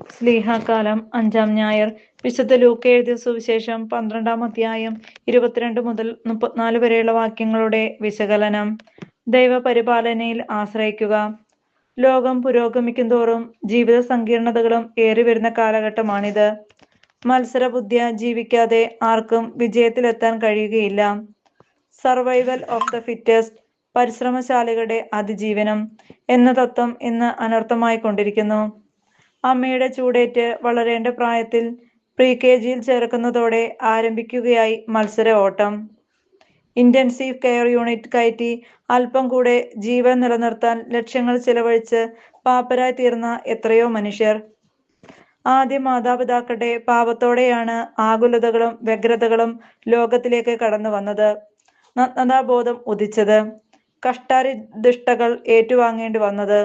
സ്ലീഹാകാലം 5-ാം ഞായർ. വിശുദ്ധ ലൂക്ക എഴുതിയ സുവിശേഷം 12-ാം അധ്യായം 22 മുതൽ 34 വരെയുള്ള വാക്യങ്ങളുടെ വിശകലനം. ദൈവപരിപാലനയിൽ ആശ്രയിക്കുക. ലോകം പുരോഗമിക്കുന്തോറും ജീവിത സങ്കീർണതകളും ഏറിവരുന്ന കാലഘട്ടമാണിത്. മത്സരബുദ്ധിയ ജീവിക്കാതെ ആർക്കും വിജയത്തിലെത്താൻ കഴിയുകയില്ല. സർവൈവൽ ഓഫ് ദ ഫിറ്റസ്റ്റ്, പരിശ്രമശാലികളുടെ അതിജീവനം എന്ന തത്വം ഇന്ന് അനർത്ഥമായിക്കൊണ്ടിരിക്കുന്നു. അമ്മയുടെ ചൂടേറ്റ് വളരേണ്ട പ്രായത്തിൽ പ്രീ-KGയിൽ ചേർക്കുന്നതോടെ ആരംഭിക്കുകയായി മത്സര ഓട്ടം. ഇന്റൻസീവ് കെയർ യൂണിറ്റ് കയറ്റി അല്പം കൂടെ ജീവൻ നിലനിർത്താൻ ലക്ഷങ്ങൾ ചിലവഴിച്ച് പാപ്പരായി തീർന്ന എത്രയോ മനുഷ്യർ. ആദ്യ മാതാപിതാക്കളുടെ പാപത്തോടെയാണ് ആകുലതകളും വ്യഗ്രതകളും ലോകത്തിലേക്ക് കടന്നു വന്നത്. നഗ്നതാബോധം ഉദിച്ചത്. കഷ്ടാരിദിഷ്ടകൾ ഏറ്റുവാങ്ങേണ്ടി വന്നത്.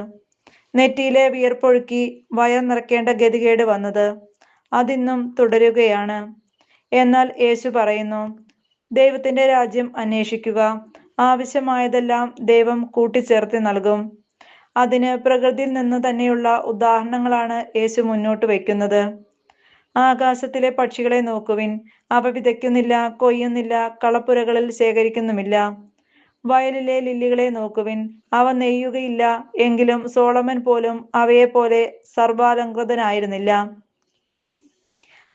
നെറ്റിയിലെ വിയർപ്പൊഴുക്കി വയർ നിറയ്ക്കേണ്ട ഗതികേട് വന്നത്. അതിന്നും തുടരുകയാണ്. എന്നാൽ യേശു പറയുന്നു, ദൈവത്തിന്റെ രാജ്യം അന്വേഷിക്കുക, ആവശ്യമായതെല്ലാം ദൈവം കൂട്ടിച്ചേർത്ത് നൽകും. അതിന് പ്രകൃതിയിൽ നിന്ന് തന്നെയുള്ള ഉദാഹരണങ്ങളാണ് യേശു മുന്നോട്ട് വയ്ക്കുന്നത്. ആകാശത്തിലെ പക്ഷികളെ നോക്കുവിൻ, അവ വിതയ്ക്കുന്നില്ല, കൊയ്യുന്നില്ല, കളപ്പുരകളിൽ ശേഖരിക്കുന്നുമില്ല. വയലിലെ ലില്ലികളെ നോക്കുവിൻ, അവ നെയ്യുകയില്ല, എങ്കിലും സോളമൻ പോലും അവയെപ്പോലെ സർവാലങ്കൃതനായിരുന്നില്ല.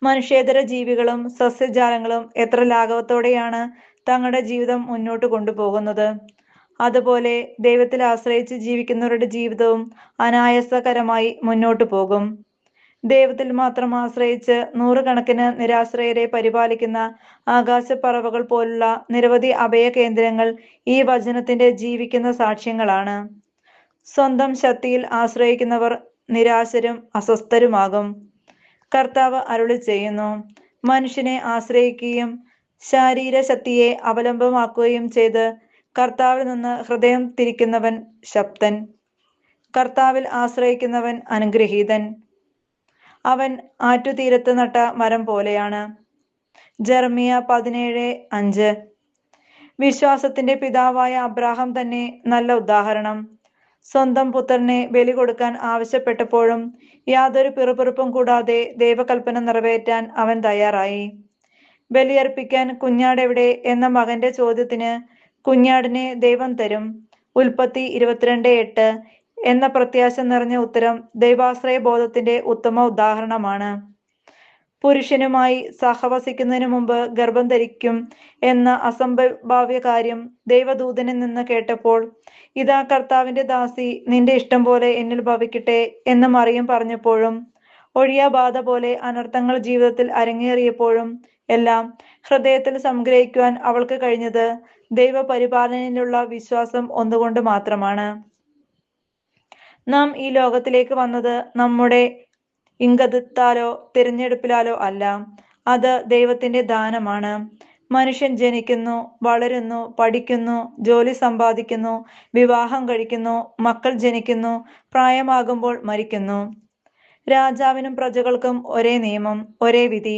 മനുഷ്യേതര ജീവികളും സസ്യജാലങ്ങളും എത്ര ലാഘവത്തോടെയാണ് തങ്ങളുടെ ജീവിതം മുന്നോട്ട് കൊണ്ടുപോകുന്നത്. അതുപോലെ ദൈവത്തിൽ ആശ്രയിച്ച് ജീവിക്കുന്നവരുടെ ജീവിതവും അനായാസകരമായി മുന്നോട്ടു പോകും. ദൈവത്തിൽ മാത്രം ആശ്രയിച്ച് നൂറുകണക്കിന് നിരാശ്രയരെ പരിപാലിക്കുന്ന ആകാശപ്പറവകൾ പോലുള്ള നിരവധി അഭയ കേന്ദ്രങ്ങൾ ഈ വചനത്തിന്റെ ജീവിക്കുന്ന സാക്ഷ്യങ്ങളാണ്. സ്വന്തം ശക്തിയിൽ ആശ്രയിക്കുന്നവർ നിരാശരും അസ്വസ്ഥരുമാകും. കർത്താവ് അരുളി ചെയ്യുന്നു, മനുഷ്യനെ ആശ്രയിക്കുകയും ശാരീരശക്തിയെ അവലംബമാക്കുകയും ചെയ്ത് കർത്താവിൽ നിന്ന് ഹൃദയം തിരിക്കുന്നവൻ ശക്തൻ. കർത്താവിൽ ആശ്രയിക്കുന്നവൻ അനുഗ്രഹീതൻ. അവൻ ആറ്റുതീരത്ത് നട്ട മരം പോലെയാണ്. ജെറമിയ 17:5. വിശ്വാസത്തിന്റെ പിതാവായ അബ്രാഹാം തന്നെ നല്ല ഉദാഹരണം. സ്വന്തം പുത്രനെ ബലി കൊടുക്കാൻ ആവശ്യപ്പെട്ടപ്പോഴും യാതൊരു പിറുപിറുപ്പും കൂടാതെ ദൈവകൽപ്പന നിറവേറ്റാൻ അവൻ തയ്യാറായി. ബലിയർപ്പിക്കാൻ കുഞ്ഞാടെവിടെ എന്ന മകന്റെ ചോദ്യത്തിന് കുഞ്ഞാടിനെ ദൈവം തരും, ഉൽപ്പത്തി 22:8 എന്ന പ്രത്യാശ നിറഞ്ഞ ഉത്തരം ദൈവാശ്രയ ബോധത്തിന്റെ ഉത്തമ ഉദാഹരണമാണ്. പുരുഷനുമായി സഹവസിക്കുന്നതിനു മുമ്പ് ഗർഭം ധരിക്കും എന്ന അസംഭവ്യ കാര്യം ദൈവദൂതനിൽ നിന്ന് കേട്ടപ്പോൾ, ഇതാ കർത്താവിന്റെ ദാസി, നിന്റെ ഇഷ്ടം പോലെ എന്നിൽ ഭവിക്കട്ടെ എന്ന് മറിയം പറഞ്ഞപ്പോഴും, ഒഴിയാബാധ പോലെ അനർത്ഥങ്ങൾ ജീവിതത്തിൽ അരങ്ങേറിയപ്പോഴും എല്ലാം ഹൃദയത്തിൽ സംഗ്രഹിക്കുവാൻ അവൾക്ക് കഴിഞ്ഞത് ദൈവപരിപാലനയിലുള്ള വിശ്വാസം ഒന്നുകൊണ്ട് മാത്രമാണ്. നാം ഈ ലോകത്തിലേക്ക് വന്നത് നമ്മുടെ ഇംഗിതത്താലോ തിരഞ്ഞെടുപ്പിലാലോ അല്ല. അത് ദൈവത്തിന്റെ ദാനമാണ്. മനുഷ്യൻ ജനിക്കുന്നു, വളരുന്നു, പഠിക്കുന്നു, ജോലി സമ്പാദിക്കുന്നു, വിവാഹം കഴിക്കുന്നു, മക്കൾ ജനിക്കുന്നു, പ്രായമാകുമ്പോൾ മരിക്കുന്നു. രാജാവിനും പ്രജകൾക്കും ഒരേ നിയമം, ഒരേ വിധി.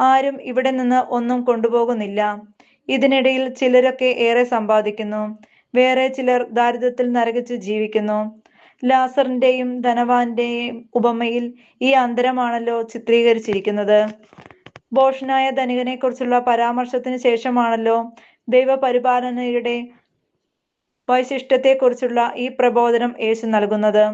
ആരും ഇവിടെ നിന്ന് ഒന്നും കൊണ്ടുപോകുന്നില്ല. ഇതിനിടയിൽ ചിലരൊക്കെ ഏറെ സമ്പാദിക്കുന്നു, വേറെ ചിലർ ദാരിദ്ര്യത്തിൽ നരകിച്ച് ജീവിക്കുന്നു. ലാസറിന്റെയും ധനവാന്റെയും ഉപമയിൽ ഈ അന്തരമാണല്ലോ ചിത്രീകരിച്ചിരിക്കുന്നത്. ഭോഷനായ ധനികനെ കുറിച്ചുള്ള പരാമർശത്തിന് ശേഷമാണല്ലോ ദൈവപരിപാലനയുടെ വൈശിഷ്ട്യത്തെക്കുറിച്ചുള്ള ഈ പ്രബോധനം യേശു നൽകുന്നത്.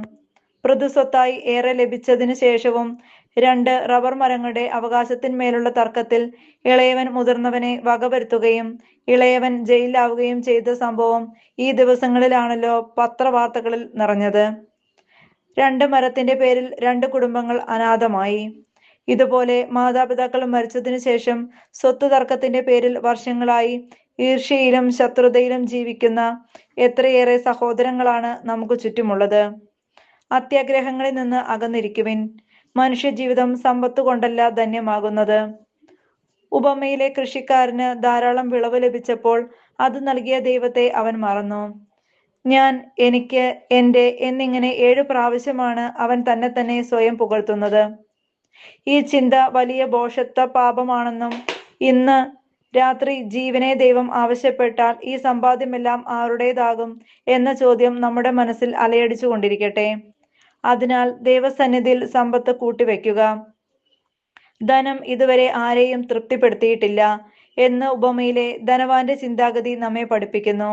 മൃദുസ്വത്തായി ഏറെ ലഭിച്ചതിനു ശേഷവും 2 റബ്ബർ മരങ്ങളുടെ അവകാശത്തിന്മേലുള്ള തർക്കത്തിൽ ഇളയവൻ മുതിർന്നവനെ വകവരുത്തുകയും ഇളയവൻ ജയിലിലാവുകയും ചെയ്ത സംഭവം ഈ ദിവസങ്ങളിലാണല്ലോ പത്രവാർത്തകളിൽ നിറഞ്ഞത്. 2 മരത്തിന്റെ പേരിൽ 2 കുടുംബങ്ങൾ അനാഥമായി. ഇതുപോലെ മാതാപിതാക്കൾ മരിച്ചതിനു ശേഷം സ്വത്ത് തർക്കത്തിന്റെ പേരിൽ വർഷങ്ങളായി ഈർഷ്യയിലും ശത്രുതയിലും ജീവിക്കുന്ന എത്രയേറെ സഹോദരങ്ങളാണ് നമുക്ക് ചുറ്റുമുള്ളത്. അത്യാഗ്രഹങ്ങളിൽ നിന്ന് അകന്നിരിക്കുവിൻ. മനുഷ്യജീവിതം സമ്പത്ത് കൊണ്ടല്ല ധന്യമാകുന്നത്. ഉപമയിലെ കൃഷിക്കാരന് ധാരാളം വിളവ് ലഭിച്ചപ്പോൾ അത് നൽകിയ ദൈവത്തെ അവൻ മറന്നു. ഞാൻ, എനിക്ക്, എന്റെ എന്നിങ്ങനെ 7 പ്രാവശ്യമാണ് അവൻ തന്നെ സ്വയം പുകഴ്ത്തുന്നത്. ഈ ചിന്ത വലിയ ഭോഷത്വ പാപമാണെന്നും ഇന്ന് രാത്രി ജീവനെ ദൈവം ആവശ്യപ്പെട്ടാൽ ഈ സമ്പാദ്യമെല്ലാം ആരുടേതാകും എന്ന ചോദ്യം നമ്മുടെ മനസ്സിൽ അലയടിച്ചു കൊണ്ടിരിക്കട്ടെ. അതിനാൽ ദൈവസന്നിധിയിൽ സമ്പത്ത് കൂട്ടിവെക്കുക. ധനം ഇതുവരെ ആരെയും തൃപ്തിപ്പെടുത്തിയിട്ടില്ല എന്ന് ഉപമയിലെ ധനവാന്റെ ചിന്താഗതി നമ്മെ പഠിപ്പിക്കുന്നു.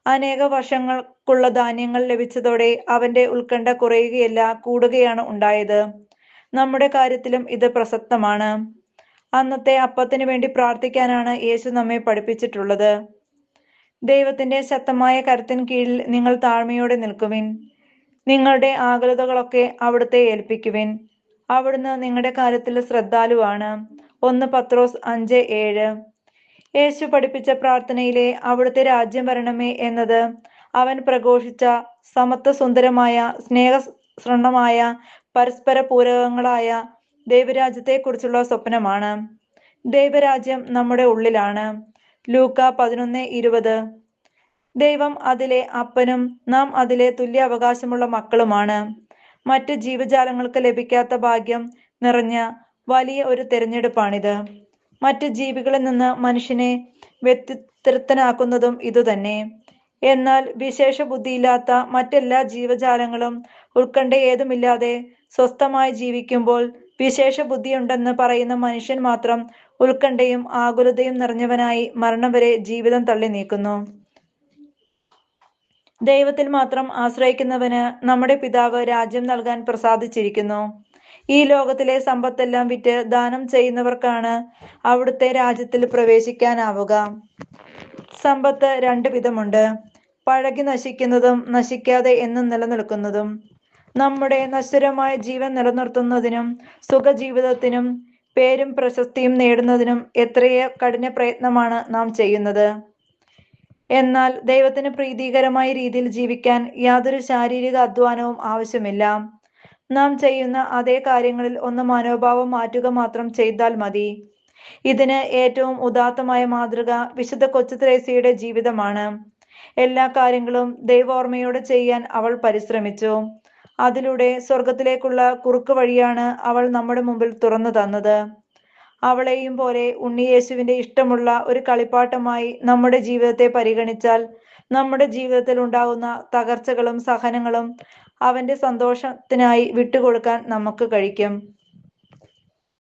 അനേക വർഷങ്ങൾക്കുള്ള ധാന്യങ്ങൾ ലഭിച്ചതോടെ അവന്റെ ഉത്കണ്ഠ കുറയുകയല്ല, കൂടുകയാണ് ഉണ്ടായത്. നമ്മുടെ കാര്യത്തിലും ഇത് പ്രസക്തമാണ്. അന്നത്തെ അപ്പത്തിന് വേണ്ടി പ്രാർത്ഥിക്കാനാണ് യേശു നമ്മെ പഠിപ്പിച്ചിട്ടുള്ളത്. ദൈവത്തിന്റെ ശക്തമായ കരത്തിന് കീഴിൽ നിങ്ങൾ താഴ്മയോടെ നിൽക്കുവിൻ. നിങ്ങളുടെ ആകുലതകളൊക്കെ അവിടുത്തെ ഏൽപ്പിക്കുവിൻ. അവിടുന്ന് നിങ്ങളുടെ കാര്യത്തിൽ ശ്രദ്ധാലുവാണ്. 1 പത്രോസ് 5:7. യേശു പഠിപ്പിച്ച പ്രാർത്ഥനയിലെ അവിടുത്തെ രാജ്യം വരണമേ എന്നത് അവൻ പ്രഘോഷിച്ച സമത്വസുന്ദരമായ, സ്നേഹസൃണമായ, പരസ്പര പൂരകങ്ങളായ ദൈവരാജ്യത്തെക്കുറിച്ചുള്ള സ്വപ്നമാണ്. ദൈവരാജ്യം നമ്മുടെ ഉള്ളിലാണ്. ലൂക്ക 11:20. ദൈവം അതിലെ അപ്പനും നാം അതിലെ തുല്യ അവകാശമുള്ള മക്കളുമാണ്. മറ്റ് ജീവജാലങ്ങൾക്ക് ലഭിക്കാത്ത ഭാഗ്യം നിറഞ്ഞ വലിയ ഒരു തിരഞ്ഞെടുപ്പാണിത്. മറ്റ് ജീവികളിൽ നിന്ന് മനുഷ്യനെ വ്യത്യസ്തനാക്കുന്നതും ഇതുതന്നെ. എന്നാൽ വിശേഷ ബുദ്ധിയില്ലാത്ത മറ്റെല്ലാ ജീവജാലങ്ങളും ഉത്കണ്ഠയേതുമില്ലാതെ സ്വസ്ഥമായി ജീവിക്കുമ്പോൾ, വിശേഷ ബുദ്ധിയുണ്ടെന്ന് പറയുന്ന മനുഷ്യൻ മാത്രം ഉത്കണ്ഠയും ആകുലതയും നിറഞ്ഞവനായി മരണം വരെ ജീവിതം തള്ളി നീക്കുന്നു. ദൈവത്തിൽ മാത്രം ആശ്രയിക്കുന്നവന് നമ്മുടെ പിതാവ് രാജ്യം നൽകാൻ പ്രസാദിച്ചിരിക്കുന്നു. ഈ ലോകത്തിലെ സമ്പത്തെല്ലാം വിറ്റ് ദാനം ചെയ്യുന്നവർക്കാണ് അവിടുത്തെ രാജ്യത്തിൽ പ്രവേശിക്കാനാവുക. സമ്പത്ത് 2 വിധമുണ്ട്: പഴകി നശിക്കുന്നതും നശിക്കാതെ എന്നും നിലനിൽക്കുന്നതും. നമ്മുടെ നശ്വരമായ ജീവൻ നിലനിർത്തുന്നതിനും സുഖജീവിതത്തിനും പേരും പ്രശസ്തിയും നേടുന്നതിനും എത്രയോ കഠിന പ്രയത്നമാണ് നാം ചെയ്യുന്നത്. എന്നാൽ ദൈവത്തിന് പ്രീതികരമായ രീതിയിൽ ജീവിക്കാൻ യാതൊരു ശാരീരിക അധ്വാനവും ആവശ്യമില്ല. നാം ചെയ്യുന്ന അതേ കാര്യങ്ങളിൽ ഒന്ന് മനോഭാവം മാറ്റുക മാത്രം ചെയ്താൽ മതി. ഇതിന് ഏറ്റവും ഉദാത്തമായ മാതൃക വിശുദ്ധ കൊച്ചുത്രേസ്യയുടെ ജീവിതമാണ്. എല്ലാ കാര്യങ്ങളും ദൈവോർമ്മയോടെ ചെയ്യാൻ അവൾ പരിശ്രമിച്ചു. അതിലൂടെ സ്വർഗത്തിലേക്കുള്ള കുറുക്ക് വഴിയാണ് അവൾ നമ്മുടെ മുമ്പിൽ തുറന്നു തന്നത്. അവളെയും പോലെ ഉണ്ണിയേശുവിന്റെ ഇഷ്ടമുള്ള ഒരു കളിപ്പാട്ടമായി നമ്മുടെ ജീവിതത്തെ പരിഗണിച്ചാൽ നമ്മുടെ ജീവിതത്തിൽ ഉണ്ടാകുന്ന തകർച്ചകളും സഹനങ്ങളും അവന്റെ സന്തോഷത്തിനായി വിട്ടുകൊടുക്കാൻ നമുക്ക് കഴിയും.